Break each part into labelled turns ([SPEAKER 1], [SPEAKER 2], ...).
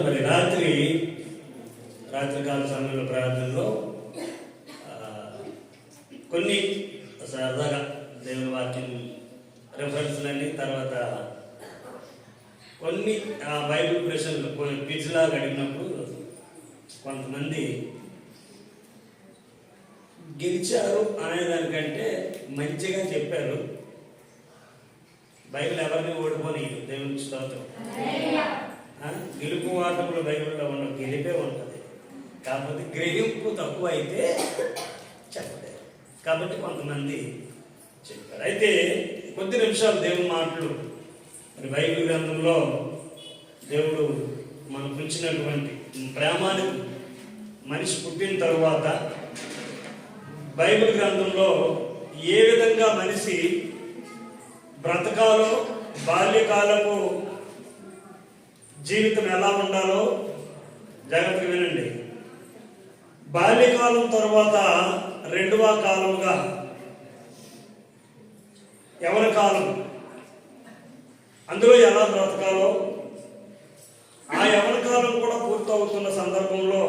[SPEAKER 1] మరి రాత్రికాల సమయంలో ప్రార్థనలో కొన్ని సరదాగా దేవుని వాక్యం రెఫరెన్స్లన్నీ, తర్వాత కొన్ని బైబిల్ ప్రశ్నలు క్విజ్లాగా అడిగినప్పుడు కొంతమంది గెలిచారు అనేదానికంటే మంచిగా చెప్పారు. బైబిల్ ఎవరిని ఓడిపోని దేవునికి స్తోత్రం. గెలుపు వాటములు బైబిల్లో ఉన్న గెలిపే ఉంటుంది, కాకపోతే గ్రహింపు తక్కువ అయితే చెప్పలేదు. కాబట్టి కొంతమంది చెప్పారు. అయితే కొద్ది నిమిషాలు దేవుని మాటలు మరి బైబిల్ గ్రంథంలో దేవుడు మనకు ఇచ్చినటువంటి ప్రేమానికి మనిషి పుట్టిన తరువాత బైబిల్ గ్రంథంలో ఏ విధంగా మనిషి బ్రతకాలో, బాల్యకాలపు జీవితం ఎలా ఉండాలో జాగ్రత్తగా వినండి. బాల్యకాలం తర్వాత రెండవ కాలముగా యవ్వన కాలం, అందులో ఎలా బ్రతకాలో, ఆ యవ్వన కాలం కూడా పూర్తవుతున్న సందర్భంలో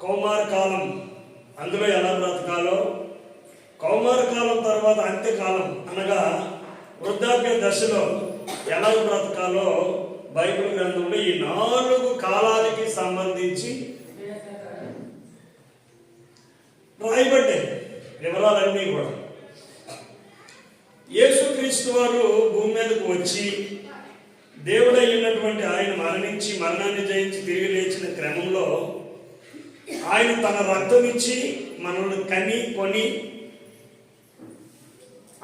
[SPEAKER 1] కౌమార కాలం, అందులో ఎలా బ్రతకాలో, కౌమార కాలం తర్వాత అంత్యకాలం అనగా వృద్ధాప్య దశలో ఎలా బ్రతకాలో బైబిల్ గ్రంథంలో ఈ 4 కాలాలకి సంబంధించి రాయబడ్డాయి వివరాలన్నీ కూడా. యేసుక్రీస్తు వారు భూమి మీదకు వచ్చి దేవుడైనటువంటి ఆయన మరణించి మరణాన్ని జయించి తిరిగి లేచిన క్రమంలో ఆయన తన రక్తం ఇచ్చి మనల్ని కని కొని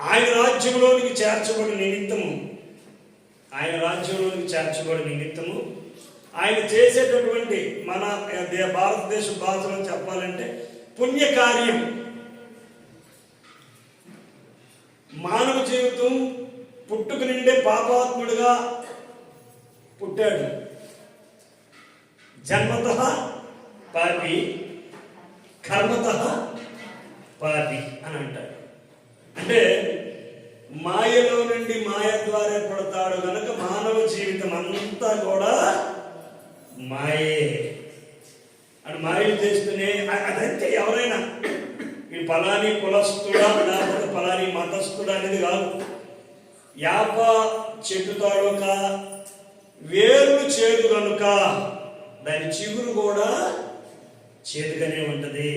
[SPEAKER 1] ఆయన రాజ్యంలోనికి చేర్చబడి నిమిత్తము, ఆయన చేసేటటువంటి మన భారతదేశ భాషలో చెప్పాలంటే పుణ్యకార్యం. మానవ జీవితం పుట్టుక నిండే పాపాత్ముడుగా పుట్టాడు. జన్మతః పాపి, కర్మతః పాపి అని అంటాడు. అంటే మాయలో నుండి మాయ ద్వారా పడతాడు కనుక మానవ జీవితం అంతా కూడా మాయే అని మాయలు చేస్తూనే. అదంతే ఎవరైనా ఈ ఫలాని కులస్తుడా లేకపోతే ఫలాని మతస్థుడా అనేది కాదు. యాప చెట్టు తాడుక వేరు చేదు కనుక దాని చిగురు కూడా చేదుగానే ఉంటుంది.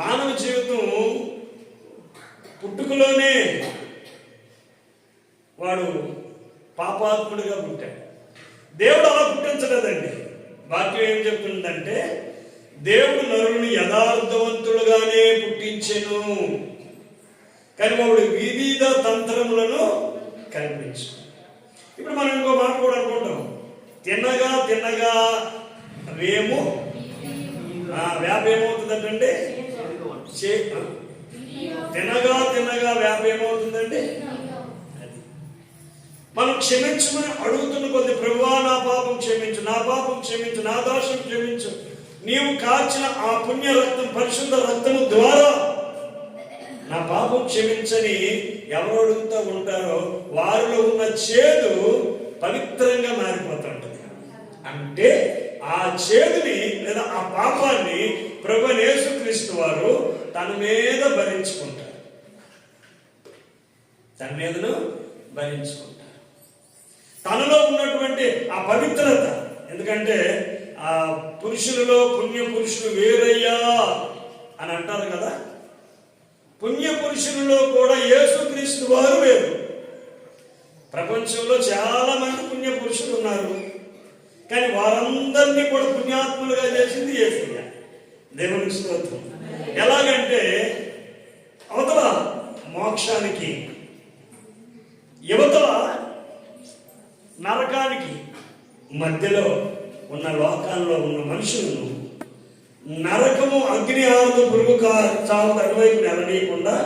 [SPEAKER 1] మానవ జీవితం పుట్టుకలోనే వాడు పాపాత్ముడిగా పుట్టాడు. దేవుడు అలా పుట్టించలేదండి. వాక్యం ఏం చెప్తుందంటే దేవుడు నరుని యథార్థవంతులుగానే పుట్టించెను, కానీ వాడు వివిధ తంత్రములను కల్పించు. ఇప్పుడు మనం ఇంకో మాట కూడా అనుకుంటాం, తిన్నగా తిన్నగా వేము వేప ఏమవుతుందంటే తినగా తినగా వేప ఏమవుతుందంటే అది. మనం క్షమించమని అడుగుతున్న కొద్ది, ప్రభువా నా పాపం క్షమించు, నా పాపం క్షమించు, నా దోషం క్షమించు, నీవు కాచిన ఆ పుణ్య రక్తం పరిశుద్ధ రక్తము ద్వారా నా పాపం క్షమించని ఎవరు అడుగుతూ ఉంటారో వారిలో ఉన్న చేదు పవిత్రంగా మారిపోతుంటుంది. అంటే ఆ చేదుని లేదా ఆ పాపాన్ని ప్రభువైన యేసుక్రీస్తు వారు తన మీద భరించుకుంటారు, తనలో ఉన్నటువంటి ఆ పవిత్రత. ఎందుకంటే ఆ పురుషులలో పుణ్య పురుషులు వేరయ్యా అని అంటారు కదా. పుణ్య పురుషులలో కూడా యేసుక్రీస్తు వారు వేరు. ప్రపంచంలో చాలా మంది పుణ్య పురుషులు ఉన్నారు, కానీ వారందరినీ కూడా పుణ్యాత్ములుగా చేసింది యేసయ్య. దేవునికి స్తోత్రం. ఎలాగంటే అవతల మోక్షానికి, యువతల నరకానికి మధ్యలో ఉన్న లోకాల్లో ఉన్న మనుషులను నరకము అగ్ని ఆవులు పురుగు చావు అటువైపు నెలనీయకుండా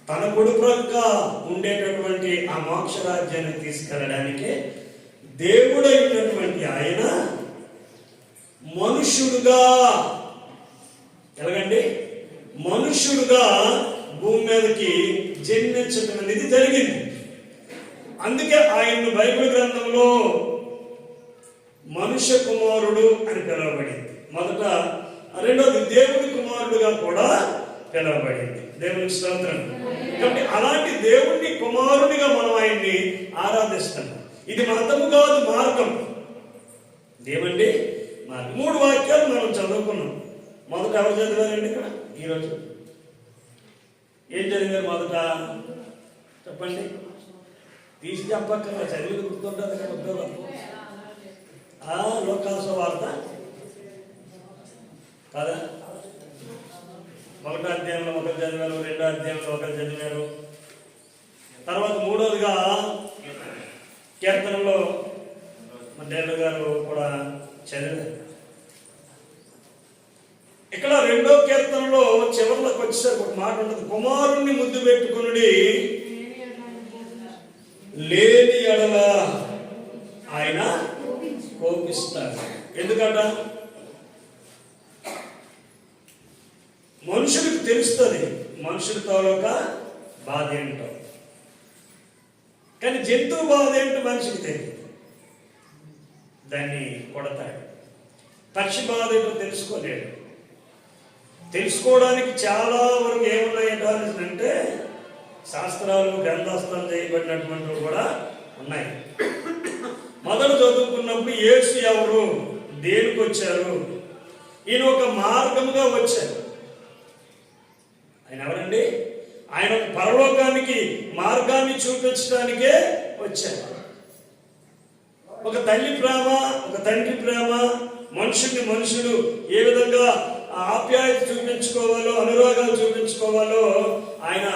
[SPEAKER 1] తన కొడు ప్రక్క ఉండేటటువంటి ఆ మోక్ష రాజ్యాన్ని తీసుకెళ్ళడానికి దేవుడైనటువంటి ఆయన మనుష్యుడుగా, ఎలాగండి మనుష్యుడుగా భూమి మీదకి జన్మించడం అనేది జరిగింది. అందుకే ఆయన్ను బైబిల్ గ్రంథంలో మనుష్య కుమారుడు అని పిలువబడింది మొదట. రెండోది దేవుడి కుమారుడుగా కూడా పిలువబడింది. దేవునికి స్తోత్రం. కాబట్టి అలాంటి దేవుణ్ణి కుమారుడిగా మనం ఆయన్ని ఆరాధిస్తున్నాం. ఇది మతము కాదు, మార్గం. ఏమండి? 3 వాక్యాలు మనం చదువుకున్నాం. మొదట ఎవరు చదివారండి ఇక్కడ ఈరోజు? ఏం చదివారు మొదట? చెప్పండి. తీసి చెప్పక్కర్లా, చదివి గుర్తుంటుంది కదా. లోకాసు వార్త కదా. 1వ అధ్యాయంలో ఒకరు చదివారు, 2వ అధ్యాయంలో ఒకరు చదివారు. తర్వాత 3వదిగా కీర్తనలో మధ్యాహ్న గారు కూడా చదివారు. ఇక్కడ 2వ కీర్తనలో చివరిలోకి వచ్చేసరికి ఒక మాట ఉంటుంది, కుమారుణ్ణి ముద్దు పెట్టుకునుడి, లేని ఎడల ఆయన కోపిస్తాడు. ఎందుకంట? మనుషులకు తెలుస్తుంది మనుషుల తాలూకా బాధ ఏంటో, కానీ జంతువు బాధ ఏంటో మనిషికి తెలియదు. దాన్ని కొడతాడు. పక్షి బాధ ఏంటో తెలుసుకోలేడు. తెలుసుకోవడానికి చాలా వరకు ఏమున్నాయంటే శాస్త్రాలు, గ్రంథాస్త్రాలు చేయబడినటువంటివి కూడా ఉన్నాయి. మొదలు చదువుకున్నప్పుడు యేసు ఎవరు, దేనికి వచ్చారు? ఈయన ఒక మార్గముగా వచ్చారు. ఆయన ఎవరండి? ఆయన పరలోకానికి మార్గాన్ని చూపించడానికే వచ్చారు. ఒక తల్లి ప్రేమ, ఒక తండ్రి ప్రేమ, మనుషుల్ని మనుషులు ఏ విధంగా ఆప్యాయత చూపించుకోవాలో, అనురాగాలు చూపించుకోవాలో ఆయన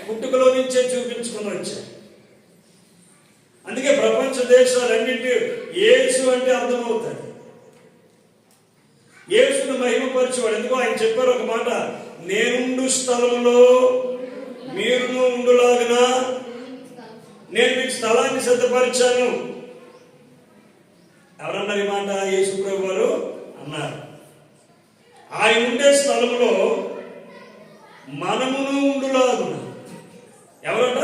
[SPEAKER 1] పుట్టుకలో నుంచే చూపించుకుని వచ్చారు. అందుకే ప్రపంచ దేశాలన్నింటి యేసు అంటే అర్థమవుతుంది. యేసును మహిమపరిచేవాడు. ఎందుకో ఆయన చెప్పారు ఒక మాట, నేనుండు స్థలంలో మీరును ఉండులాగిన నేను మీకు స్థలాన్ని సిద్ధపరిచాను. ఎవరన్నారు ఈ మాట? యేసు ప్రభు వారు అన్నారు. ఆయన ఉండే స్థలంలో మనమును ఉండులాగున. ఎవరట?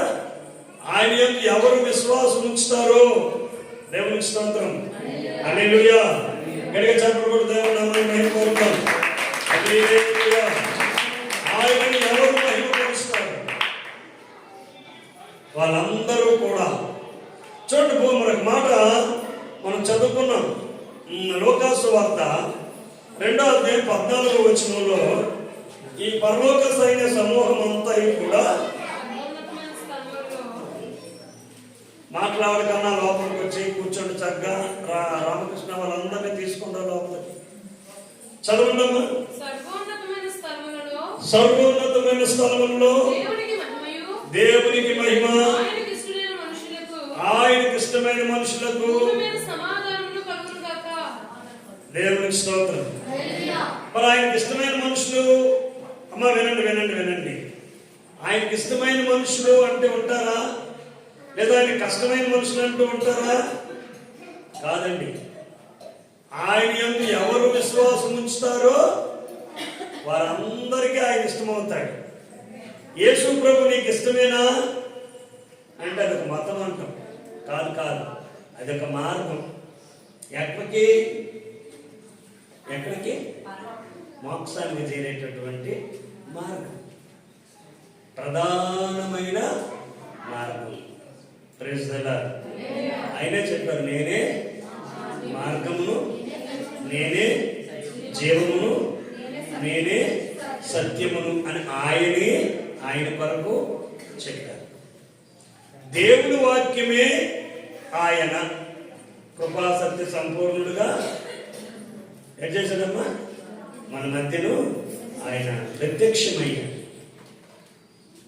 [SPEAKER 1] ఆయన యందు ఎవరు విశ్వాసం ఉంచుతారో, దేవునికి స్తోత్రం, హల్లెలూయా. గట్టిగా చెప్పకూడదు, దేవుని నామమున మహిమపరుద్దాం. హల్లెలూయా. ఆయనని ఎవరు మహిమపరుస్తారు? వాళ్ళందరూ కూడా. చూడండి, మరొక మాట మనం చదువుకున్నాం. లోకాసు వార్త 2వ అధ్యాయం 14వ వచనంలో ఈ పరలోక సైన్య సమూహం అంతా కూడా మాట్లాడకన్నా లోపలికి వచ్చి కూర్చోండి, చక్కగా రామకృష్ణ వాళ్ళందరినీ తీసుకుంటారు లోపలికి. చదవండమ్మా. సర్వోన్నతమైన స్థలములలో దేవునికి మహిమ, ఆయనకి ఇష్టమైన మనుషులకు దేవునికి స్తోత్రం. మరి ఆయనకి ఇష్టమైన మనుషులు, అమ్మ వినండి వినండి వినండి, ఆయనకి ఇష్టమైన మనుషులు అంటే ఉంటారా? లేదా ఆయన కష్టమైన మనుషులు అంటూ ఉంటారా? కాదండి. ఆయన యందు ఎవరు విశ్వాసం ఉంచుతారో వారందరికీ ఆయన ఇష్టమవుతాడు. యేసు ప్రభు నీకు ఇష్టమేనా అంటే అదొక మతం అంటాం. కాదు కాదు, అదొక మార్గం. ఎక్కడికి ఎక్కడికి? మోక్షానికి చేరేటటువంటి మార్గం, ప్రధానమైన మార్గం. Praise the Lord. ఆయనే చెప్పారు, నేనే మార్గమును, నేనే జీవమును, నేనే సత్యమును అని ఆయన కొరకు చెప్పారు. దేవుని వాక్యమే ఆయన కృపా సత్య సంపూర్ణుడుగా ఏం చేశాడమ్మా? మన మధ్యలో ఆయన ప్రత్యక్షమయ్యాడు.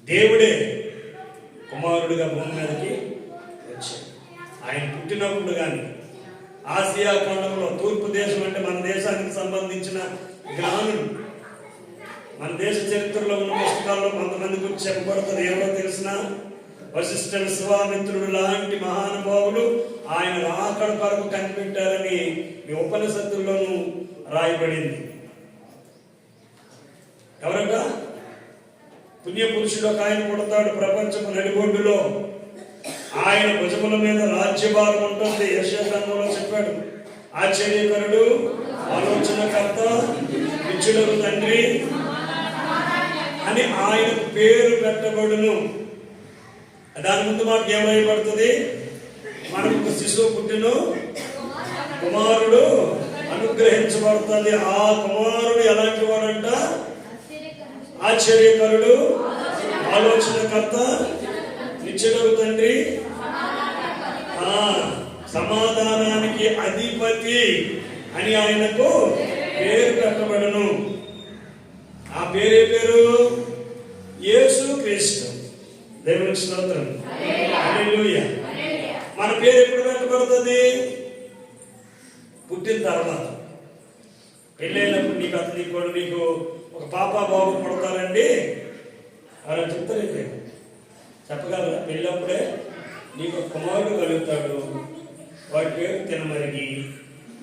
[SPEAKER 1] దేవుడే కుమారుడిగా భూమి మీదకి వచ్చాడు. ఆయన పుట్టినప్పుడు కానీ ఆసియా ఖండంలో తూర్పు దేశం అంటే మన దేశానికి సంబంధించిన జ్ఞానులు, మన దేశ చరిత్రలో ఉన్న పుస్తకాల్లో కొంతమంది గురించి చెప్పబడుతుంది. ఎవరో తెలిసిన వశిష్ఠ, విశ్వామిత్రుడు లాంటి మహానుభావులు ఆయన రాకడ కొరకు కనిపెట్టారని ఈ ఉపనిషత్తుల్లోనూ రాయబడింది. ఎవరట? పుణ్య పురుషుడు ఒక ఆయన పుడతాడు ప్రపంచపు నడిబొడ్డులో. ఆయన భుజముల మీద రాజ్యభారం ఉంటుంది. యెషయా గ్రంథంలో చెప్పాడు, ఆశ్చర్యకరుడు, ఆలోచనకర్త, నిత్యుడగు తండ్రి అని ఆయనకు పేరు పెట్టబడును. దాని ముందు మాకు ఏమైపడుతుంది? మనకు శిశువు పుట్టిను, కుమారుడు అనుగ్రహించబడుతుంది. ఆ కుమారుడు ఎలాంటి వాడంట? ఆశ్చర్యకరుడు, ఆలోచనకర్త, నిత్యుడగు తండ్రి, సమాధానానికి అధిపతి అని ఆయనకు పేరు పెట్టబడును. ఆ పేరే పేరు యేసు క్రీస్తు. దేవునికి స్తోత్రం, హల్లెలూయా. మన పేరు ఎప్పుడు పెట్టబడుతుంది? పుట్టిన తర్వాత. పెళ్ళైనప్పుడు నీకు ఒక పాప బాబు పుడతారండి అలా చెప్తారైతే చెప్పగలరా? పెళ్ళప్పుడే నీకు కుమారుడు కలుగుతాడు, వాడి పేరు తినమరిగి,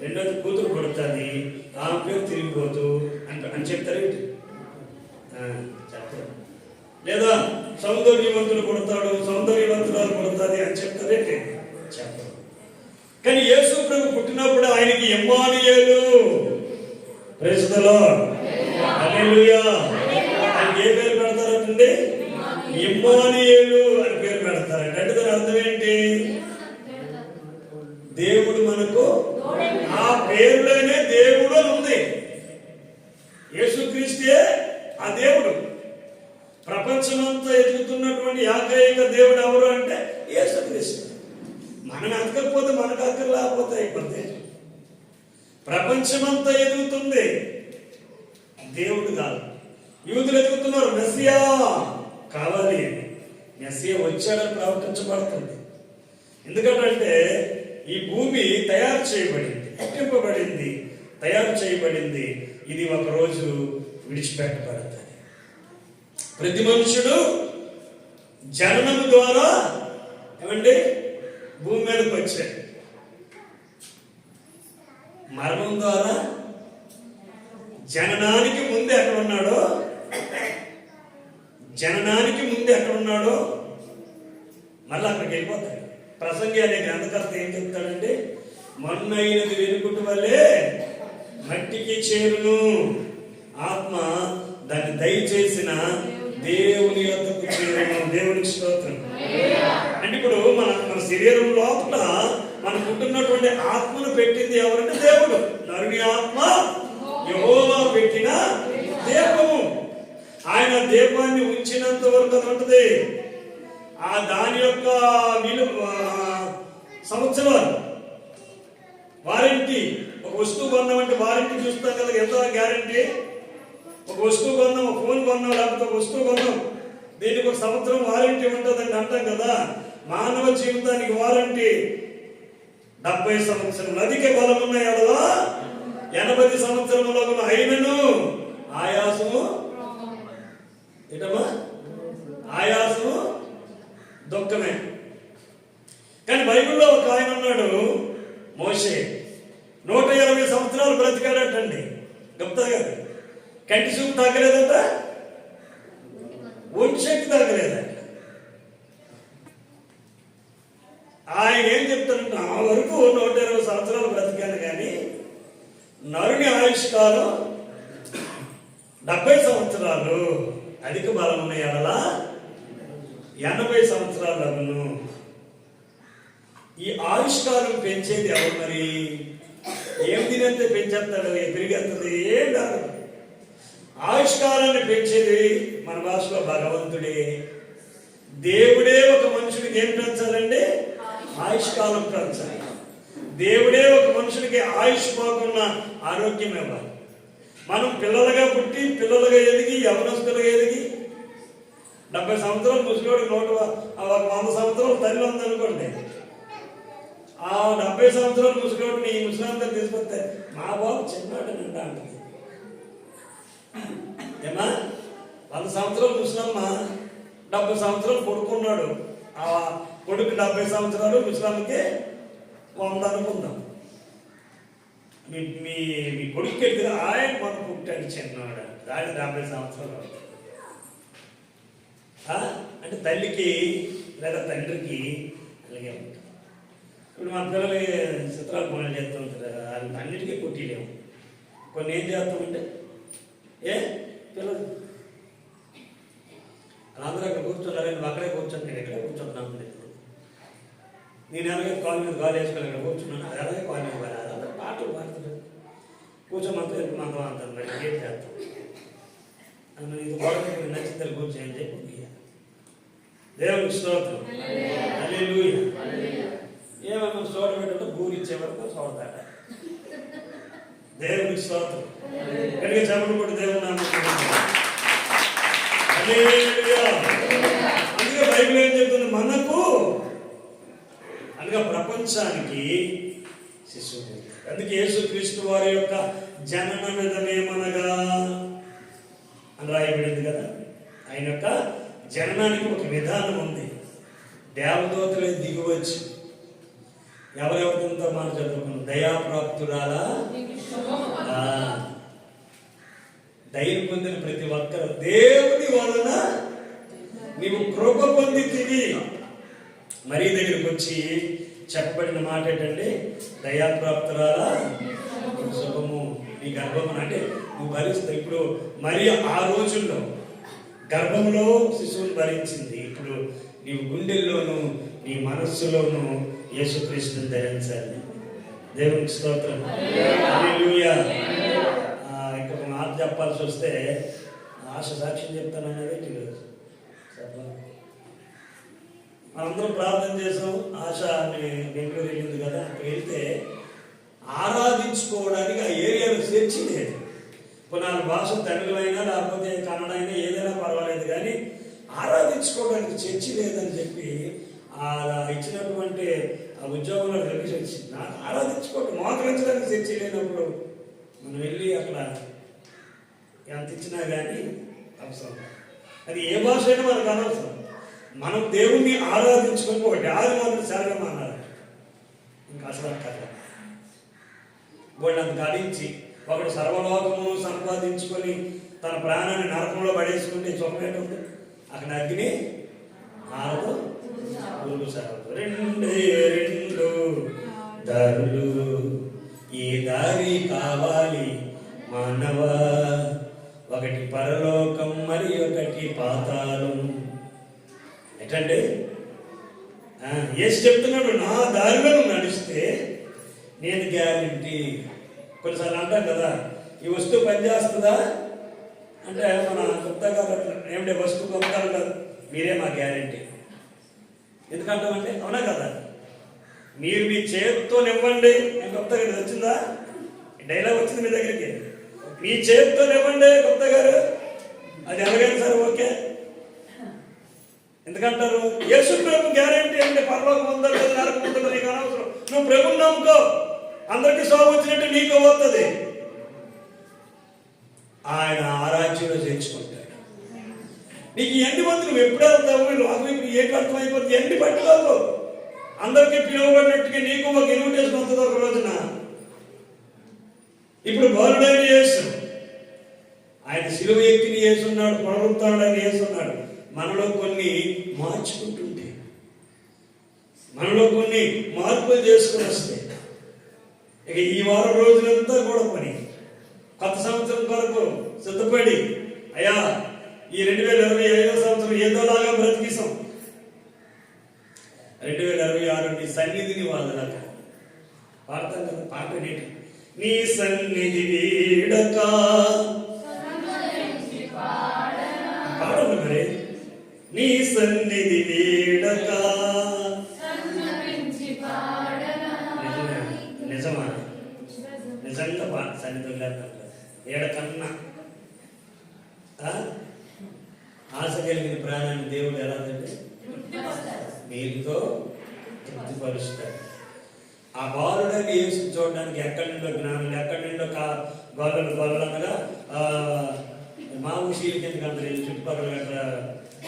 [SPEAKER 1] రెండోది కూతురు పుడుతుంది, ఆమె పేరు తిరిగిపోతూ అని చెప్తారేంటి? చెప్తారు. లేదా సౌందర్యవంతుడు పుడతాడు, సౌందర్యవంతురాలు పుడుతుంది అని చెప్తారేంటి? చెప్పరు. కానీ యేసు ప్రభు పుట్టినప్పుడు ఆయనకి ఇమ్మానుయేలు, ప్రైజ్ ది లార్డ్, హల్లెలూయా, ఆయనకి ఏ పేరు పెడతారంటే ఇమ్మానుయేలు అని పేరు పెడతారంట. అంటే దాని అర్థం ఏంటి? దేవుడు మనకు, ఆ పేరులోనే దేవుడు అని ఉంది. యేసుక్రీస్తే ఆ దేవుడు. ప్రపంచమంతా ఎదుగుతున్నటువంటి ఏకైక దేవుడు ఎవరు అంటే యేసుక్రీస్తు. మనం ఎదగకపోతే మనకు అక్కర్ లేకపోతే అయిపోతే. ప్రపంచమంతా ఎదుగుతుంది, దేవుడు కాదు. యూదులు ఎదుగుతున్నారు, మెస్సియా కావాలి అని. మెస్సియా వచ్చాడని ప్రవర్తించబడుతుంది. ఎందుకంటే ఈ భూమి తయారు చేయబడింది, పుట్టింపబడింది, తయారు చేయబడింది. ఇది ఒకరోజు విడిచిపెట్టబడుతుంది. ప్రతి మనుషుడు జననం ద్వారా ఏమండి భూమి మీదకి వచ్చాడు. మరణం ద్వారా, జననానికి ముందు ఎక్కడున్నాడో, మళ్ళీ అక్కడికి వెళ్ళిపోతాడు. ప్రసంగి అనే గ్రంథకర్త ఏం చెప్తాడంటే, మన్నైనది వెనుకుట వల్లే మట్టికి చేరును, ఆత్మ దాన్ని దయచేసిన దేవుని యొద్దకు చేరును. దేవునికి స్తోత్రం. అంటే ఇప్పుడు మన శరీరం లోపల మనకు ఉంటున్నటువంటి ఆత్మను పెట్టింది ఎవరంటే దేవుడు. నరుని ఆత్మ యెహోవా పెట్టిన దీపము. ఆయన దీపాన్ని ఉంచినంత వరకు అది ఉంటుంది. దాని యొక్క సంవత్సరాలు వారంటీ. ఒక వస్తువు కొన్నామంటే వారంటీ చూస్తాం కదా, ఎంత గ్యారంటీ? ఒక వస్తువు కొన్నాం, ఒక ఫోన్ కొన్నాం, లేకపోతే ఒక వస్తువు కొన్నాం, దీనికి ఒక సంవత్సరం వారంటీ ఉంటుందండి అంటాం కదా. మానవ జీవితానికి వారంటీ 70 సంవత్సరములు. అధిక బలమున్న ఎడల 80 సంవత్సరములకు అయినను ఆయాసము ఏటమ్మా? ఆయాసము దుఃఖమే. కానీ బైబిల్లో ఒక ఆయన ఉన్నాడు, మోషే. 120 సంవత్సరాలు బ్రతికాడటండి. గుప్తా గారు కంటి చూపు తగ్గలేదట, ఒంటి శక్తి తగ్గలేదట. ఆయన ఏం చెప్తారంటే, ఆ వరకు 120 సంవత్సరాలు బ్రతికాను, కానీ నరుని ఆయుష్కాలం 70 సంవత్సరాలు, అధిక బలం ఉన్న ఎడల 80 సంవత్సరాలు అను. ఈ ఆయుష్కాలం పెంచేది ఎవరు మరి? ఏం తినంతే పెంచేస్తాడు, పెరిగేస్తుంది, ఏం కాదు. ఆయుష్కాలాన్ని పెంచేది మన భాషలో భగవంతుడే. దేవుడే ఒక మనుషుడికి ఏం పెంచాలంటే ఆయుష్కాలం పెంచాలి. దేవుడే ఒక మనుషుడికి ఆయుష్ పోకుండా ఆరోగ్యం ఇవ్వాలి. మనం పిల్లలుగా పుట్టి, పిల్లలుగా ఎదిగి, యవనస్తులుగా ఎదిగి 70 సంవత్సరాలు ముసలివాడికి 100 సంవత్సరాలు తల్లి ఉందనుకోండి, ఆ 70 సంవత్సరాలు ముసలివాడిని ఈ ముసలింతా తీసుకొస్తే మా బాబు చిన్నవాడు నిండా అంటుంది. ఏమా 100 సంవత్సరాలు ముసలమ్మ, 70 సంవత్సరాలు కొడుకున్నాడు. ఆ కొడుకు 70 సంవత్సరాలు, ముసలమ్మకి 100 అనుకుందాం. మీ కొడుకు ఎదురు ఆయన మన పుట్టాడు చిన్నవాడు, దాని 70 సంవత్సరాలు. అంటే తల్లికి లేదా తండ్రికి ఇప్పుడు మన పిల్లలు చిత్రాలు పనులు చేస్తూ ఉంటారు, అన్నిటికీ కొట్టిలేము. కొన్ని ఏం చేస్తామంటే పిల్లలు అందరూ అక్కడ కూర్చున్నారు, నువ్వు అక్కడే కూర్చొని నేను ఎక్కడే కూర్చుంటున్నాను. నేను అలాగే కాలు మీద గాలి వేసుకొని అక్కడ కూర్చున్నాను, అది అలాగే కాలు మీద గాలి, అదంతా పాటలు పాడుతున్నాను. కూర్చోమంతా మందం అంటాను, మరి ఏం చేస్తాం. అందులో ఇది గోడ మీద నచ్చితే కూర్చోని చెప్పి దేవునికి స్తోత్రం. హల్లెలూయా. ఏమన్నా సోడ పెట్టడం గూరిచ్చే వరకు సోడతాడ. దేవునికి స్తోత్రం. కనుక చెప్పడం కూడా దేవుడు నామమున. హల్లెలూయా. అందుకే బైబిల్ ఏం చెప్తుంది, మనకు అనగా ప్రపంచానికి శిశువు. అందుకే యేసుక్రీస్తు వారి యొక్క జనన విధమేమనగా అని రాయబడింది కదా. ఆయన యొక్క జననానికి ఒక విధానం ఉంది. దేవదూతలే దిగువచ్చి ఎవరెవరితో మాట చదువుకున్నాం, దయాప్రాప్తురాలా, దయ పొందిన ప్రతి ఒక్కరు దేవుని వలన నీవు కృప పొందితివి. మరీ దగ్గరికి వచ్చి చెప్పబడిన మాట ఏంటంటే, దయాప్రాప్తురాలా శుభము నీ గర్భము. అంటే నువ్వు భరిస్తావు. ఇప్పుడు మరి ఆ రోజుల్లో గర్భంలో శిశువుని భరించింది, ఇప్పుడు నీవు గుండెల్లోనూ నీ మనస్సులోనూ యేసుక్రీస్తుని ధరించాలి. దేవునికి స్తోత్రం. హల్లెలూయా. ఇంకొక మాట చెప్పాల్సి వస్తే, ఆశ సాక్ష్యం చెప్తానన్నది మనందరం ప్రార్థన చేసాం. ఆశ బెంగళూరు వెళ్ళింది కదా, అక్కడ వెళ్తే ఆరాధించుకోవడానికి ఆ ఏరియాలో చర్చి లేదు. కొన్నాళ్ళ భాష తమిళ అయినా లేకపోతే కన్నడ అయినా ఏదైనా పర్వాలేదు, కానీ ఆరాధించుకోవడానికి చర్చి లేదని చెప్పి ఇచ్చినటువంటి ఆ ఉద్యోగంలో రిలీజ్ వచ్చింది. నాకు ఆరాధించుకోవడం మోకరించడానికి చర్చి లేనప్పుడు మనం వెళ్ళి అక్కడ ఎంత ఇచ్చినా కానీ అవసరం. అది ఏ భాష అయినా మనకు అనవసరం. మనం దేవుణ్ణి ఆరాధించుకోకపోతే ఆది మాత్రం సరళం అన్నారు. ఇంకా అసలు కదా వాళ్ళని గడించి ఒకడు సర్వలోకము సంపాదించుకొని తన ప్రాణాన్ని నరకంలో పడేసుకుంటే చొప్పేట ఉంది. అక్కడ అగ్ని ఆరదు, పురుగు సారదు. రెండే రెండు దారులు, ఈ దారి కావాలి మానవ, ఒకటి పరలోకం మరి ఒకటి పాతాళం. ఎట్లంటే యేసు చెప్తున్నాడు, నా దారిలో నడిస్తే నేను గ్యారంటీ. కొన్నిసార్లు అంటాం కదా, ఈ వస్తువు పనిచేస్తుందా అంటే మన కొత్తగా ఏమిటే వస్తువు కొనుక్కాలి కదా, మీరే మా గ్యారంటీ. ఎందుకంటామంటే అవునా కదా, మీరు మీ చేతితో ఇవ్వండి. నేను కొత్తగా ఇది వచ్చిందా, డైలాగ్ వచ్చింది మీ దగ్గరికి, మీ చేతితో ఇవ్వండి కొత్త గారు, అది ఎలాగైనా సరే ఓకే. ఎందుకంటారు, యేసు ప్రభు గ్యారంటీ అంటే పరలోకం ఉందా లేదా నరకం ఉందా నీకు అనవసరం. నువ్వు ప్రభుని నమ్ముకో, అందరికీ శోభ వచ్చినట్టు నీకు వస్తుంది. ఆయన ఆరాధ్యంలో చేర్చుకుంటాడు. నీకు ఎన్ని మంది నువ్వు ఎప్పుడు వెళ్తావు, నాకు ఇప్పుడు ఏటి అర్థమైపోతుంది, ఎన్ని పట్టుకోకు. అందరికీ పిలువబడినట్టుగా నీకు ఒక ఇన్విటేషన్ వస్తుంది ఒక రోజున. ఇప్పుడు బాలుడైన యేసు, ఆయన శిలువ ఎక్కిని యేసున్నాడు, పునరుత్థానుడైన యేసున్నాడు. మనలో కొన్ని మార్చుకుంటుంటే, మనలో కొన్ని మార్పులు చేసుకుని వస్తే, ఇక ఈ వారం రోజులంతా కూడా పని కొత్త సంవత్సరం కొరకు సిద్ధపడి, అయ్యా ఈ 2025 సంవత్సరం ఏదోలాగా బ్రతికిస్తాం. 2026 నీ సన్నిధిని వాళ్ళలాగా పాడతాం కదా. పాట ఏంటి, నీ సన్నిధి వీడక పాడండి మరి, నీ సన్నిధి వీడక. నిజమా? నిజంగా పాట సన్నిధిగా ఏడకన్నా ఆశ కలిగిన ప్రాణాన్ని దేవుడు ఎలాగంటే మీరుతో తృప్తిపరుస్తాడు. ఆ బాలుడని యేసు చూడడానికి ఎక్కడి నుండో జ్ఞానులు, ఎక్కడి నుండో గొల్లలు అనగా మా ఊసీలు కిందకి అందరూ చుట్టుపక్కల గట్రా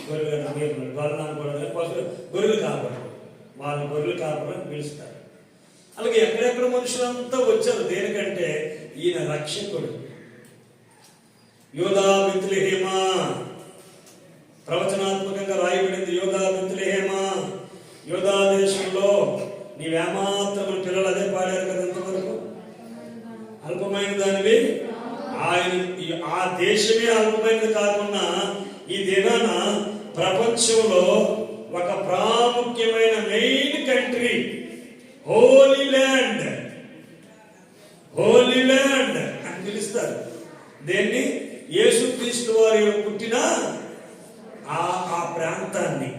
[SPEAKER 1] గొర్రెలు గట్రా మీరు గొర్రెలు అనుకోవడం కోసం గొర్రెలు కాపరు, వాళ్ళు గొర్రెలు కాపరని పిలుస్తారు. అలాగే ఎక్కడెక్కడ మనుషులంతా వచ్చారు. దేనికంటే ఈయన రక్షకుడు. యోధా బెత్లెహేమ ప్రవచనాత్మకంగా రాయబడింది. యోధా బెత్లెహేమ, యోధా దేశంలో నీవేమాత్రం పిల్లలు అదే పాడారు కదా ఇంతవరకు. అల్పమైన దానివి ఆయన. ఆ దేశమే అల్పమైనది కాకుండా ఈ దినాన ప్రపంచంలో ఒక ప్రాముఖ్యమైన మెయిన్ కంట్రీ హోలీ ల్యాండ్ అని పిలుస్తారు. దేన్ని? యేసుక్రీస్తు వారు పుట్టిన ఆ ప్రాంతాన్ని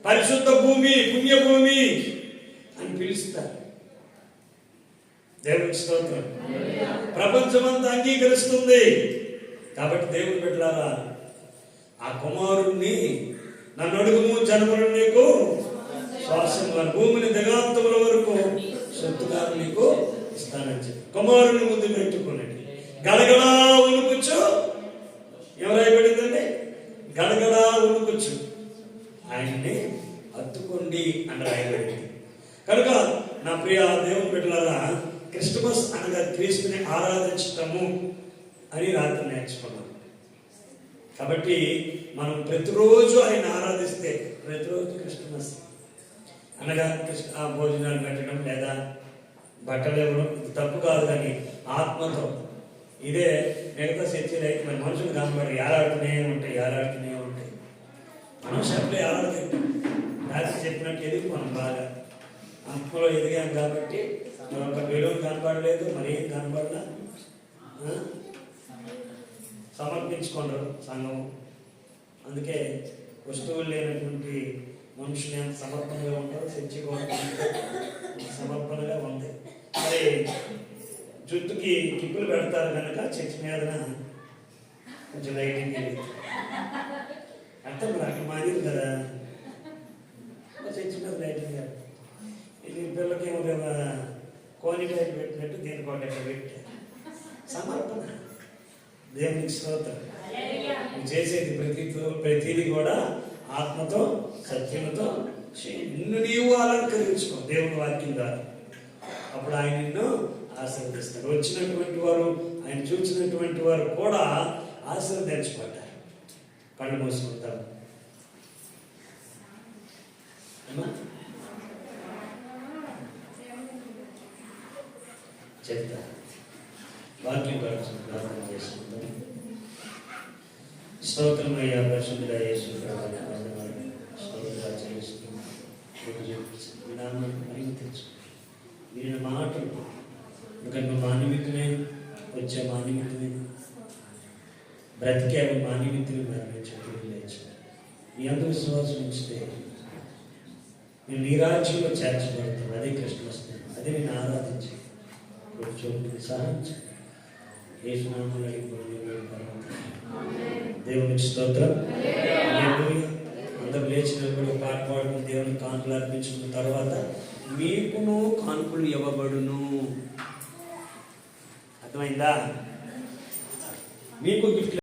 [SPEAKER 1] పరిశుద్ధ భూమి, పుణ్యభూమి అని పిలుస్తారు. దేవునికి స్తోత్రం. ప్రపంచమంతా అంగీకరిస్తుంది. కాబట్టి దేవుని బిడ్డలారా, ఆ కుమారుణ్ణి నన్ను అడుగుము జనములు నీకు శ్వాసముల భూమిని దిగాంతముల వరకు సొత్తుగా నీకు ఇస్తానని చెప్పి కుమారుని ముందు పెట్టుకున్నాడు. గడగడా ఉనుకుచ్చు. ఎవరైపడిందండి? గడగడా ఉనుకుచ్చు. ఆయన్ని హత్తుకోండి అని రాయబడింది. కనుక నా ప్రియ దేవుని బిడ్డలారా, క్రిస్మస్ అనగా క్రీస్తుని ఆరాధించటము అని రాత్రి నేర్చుకున్నాం. కాబట్టి మనం ప్రతిరోజు ఆయన ఆరాధిస్తే ప్రతిరోజు క్రిస్మస్ అనగా భోజనాలు పెట్టడం లేదా బట్టలు ఇవ్వడం ఇది తప్పు కాదు. కానీ ఆత్మతో ఇదే మిగతా చర్చలు అయితే మన మనుషులు కనబడి ఏలాడుతూనే ఉంటాయి. మనం షర్ట్లు ఏలాడుతాయి. రాత్రి చెప్పినట్టు ఎదిగి మనం బాగా ఆత్మలో ఎదిగాం కాబట్టి మనం ఒక బెలూన్ కనపడలేదు, మరేం కనపడలా. సమర్పించుకోండి సంఘం. అందుకే వస్తువులు లేనటువంటి మనుషులు ఎంత సమర్పణగా ఉంటారో చర్చి కూడా సమర్పణగా ఉంది. మరి జుట్టుకి కిప్పులు పెడతారు కనుక చర్చి మీద కొంచెం లైటింగ్ అర్థం అక్కడ మాదిరి కదా. చర్చి మీద లైటింగ్ ఇది పిల్లలకి ఏమో కోని టైప్ పెట్టినట్టు దీని కోట పెట్టి సమర్పణ. దేవునికి స్తోత్రం. చేసేది ప్రతిదీ కూడా ఆత్మతో సత్యముతో నిన్ను నీవు అలంకరించుకో దేవుని వాక్యం ద్వారా. అప్పుడు ఆయన నిన్ను ఆశీర్వదిస్తాడు. వచ్చినటువంటి వారు, ఆయన చూసినటువంటి వారు కూడా ఆశీర్వదించబడ్డారు. కళ్ళు మూసుకుంటారు. చెప్తా వాక్యం ప్రార్థన చేసుకుంటాం. స్తోత్రమయ్యా పరిశుద్ధుడా యేసు మీరు మాటలు ఎందుకంటే మా నిమిత్తమే వచ్చే మా నిమిత్తమే బ్రతికే మా నిమిత్తమే మరణించి లేచి మీ అందరూ విశ్వాసం ఉంచితే నేను నీ రాజ్యంలో చేర్చబడతాను. అదే క్రిస్మస్. అదే నేను ఆరాధించి చూపుని సాధించి యేసునామములో దేవునికి స్తోత్రం. అందరూ లేచిన కూడా పాట పాడుకుని దేవుని కానుకలు అర్పించుకున్న తర్వాత మీకును కానుకలు ఇవ్వబడును. అర్థమైందా? మీకు గిఫ్ట్